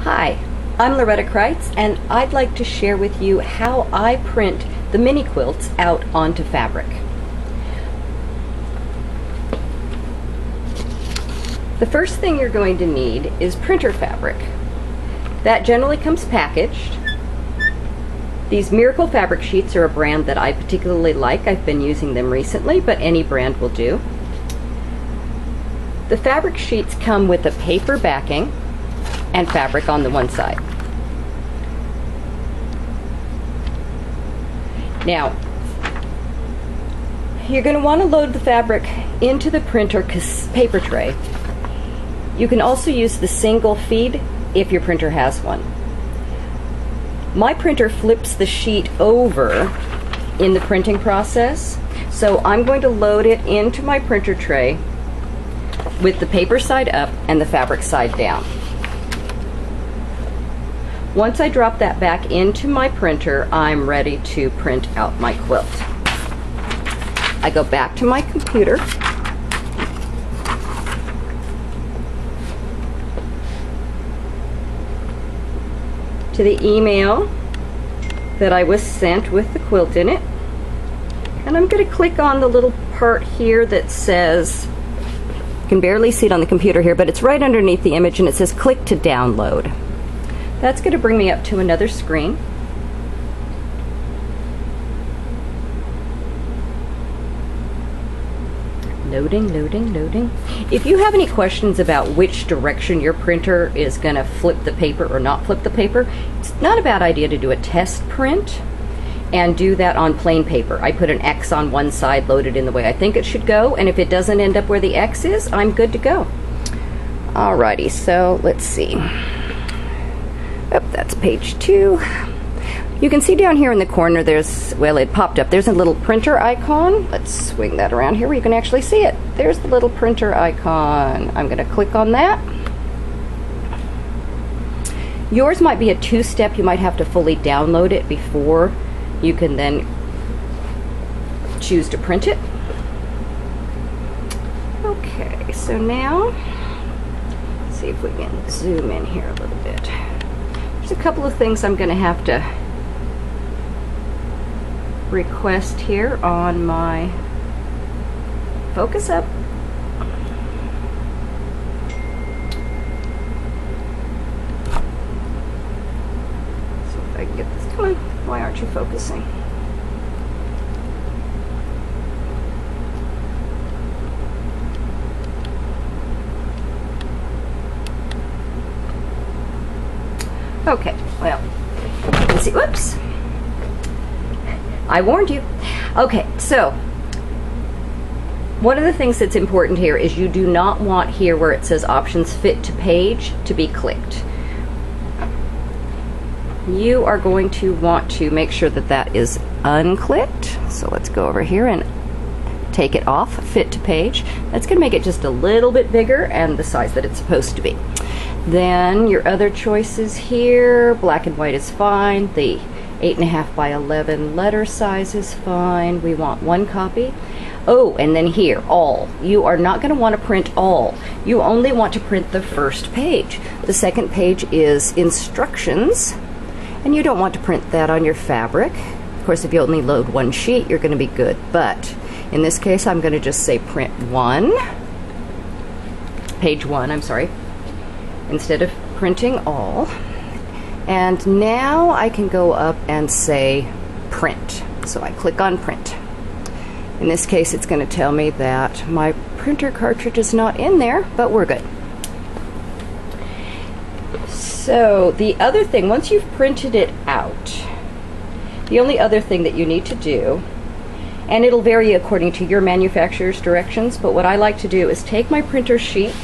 Hi, I'm Lauretta and I'd like to share with you how I print the mini quilts out onto fabric. The first thing you're going to need is printer fabric. That generally comes packaged. These Miracle fabric sheets are a brand that I particularly like. I've been using them recently, but any brand will do. The fabric sheets come with a paper backing and fabric on the one side. Now, you're going to want to load the fabric into the printer paper tray. You can also use the single feed if your printer has one. My printer flips the sheet over in the printing process, so I'm going to load it into my printer tray with the paper side up and the fabric side down. Once I drop that back into my printer, I'm ready to print out my quilt. I go back to my computer. To the email that I was sent with the quilt in it. And I'm going to click on the little part here that says, you can barely see it on the computer here, but it's right underneath the image and it says click to download. That's going to bring me up to another screen. Loading, loading, loading. If you have any questions about which direction your printer is going to flip the paper or not flip the paper, it's not a bad idea to do a test print and do that on plain paper. I put an X on one side, load it in the way I think it should go, and if it doesn't end up where the X is, I'm good to go. Alrighty, so let's see. Oh, that's page 2. You can see down here in the corner there's, well, it popped up. There's a little printer icon. Let's swing that around here where you can actually see it. There's the little printer icon. I'm going to click on that. Yours might be a two-step. You might have to fully download it before you can then choose to print it. Okay, so now, let's see if we can zoom in here a little bit. There's a couple of things I'm going to have to request here on my focus up. See if I can get this. Come on, why aren't you focusing? Okay, well, let's see. Whoops. I warned you. Okay, so one of the things that's important here is you do not want here where it says options fit to page to be clicked. You are going to want to make sure that that is unclicked. So let's go over here and take it off, fit to page. That's going to make it just a little bit bigger and the size that it's supposed to be. Then your other choices here, black and white is fine. The 8.5 by 11 letter size is fine. We want one copy. Oh, and then here, all. You are not going to want to print all. You only want to print the first page. The second page is instructions, and you don't want to print that on your fabric. Of course, if you only load one sheet, you're going to be good. But in this case, I'm going to just say print one. Page 1, I'm sorry. Instead of printing all. And now I can go up and say print. So I click on print. In this case, it's going to tell me that my printer cartridge is not in there, but we're good. So the other thing, once you've printed it out, the only other thing that you need to do, and it'll vary according to your manufacturer's directions, but what I like to do is take my printer sheet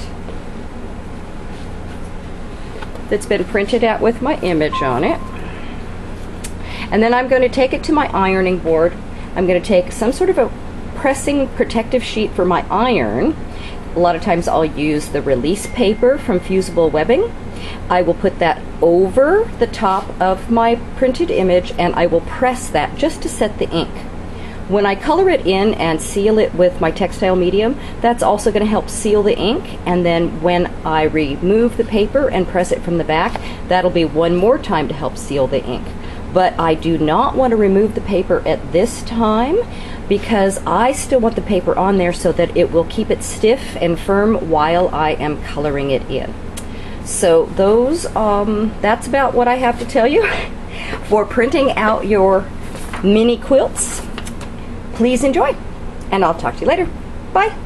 that's been printed out with my image on it, and then I'm going to take it to my ironing board. I'm going to take some sort of a pressing protective sheet for my iron. A lot of times I'll use the release paper from Fusible Webbing. I will put that over the top of my printed image and I will press that just to set the ink. When I color it in and seal it with my textile medium, that's also going to help seal the ink, and then when I remove the paper and press it from the back, that'll be one more time to help seal the ink. But I do not want to remove the paper at this time because I still want the paper on there so that it will keep it stiff and firm while I am coloring it in. So that's about what I have to tell you for printing out your mini quilts. Please enjoy, and I'll talk to you later. Bye.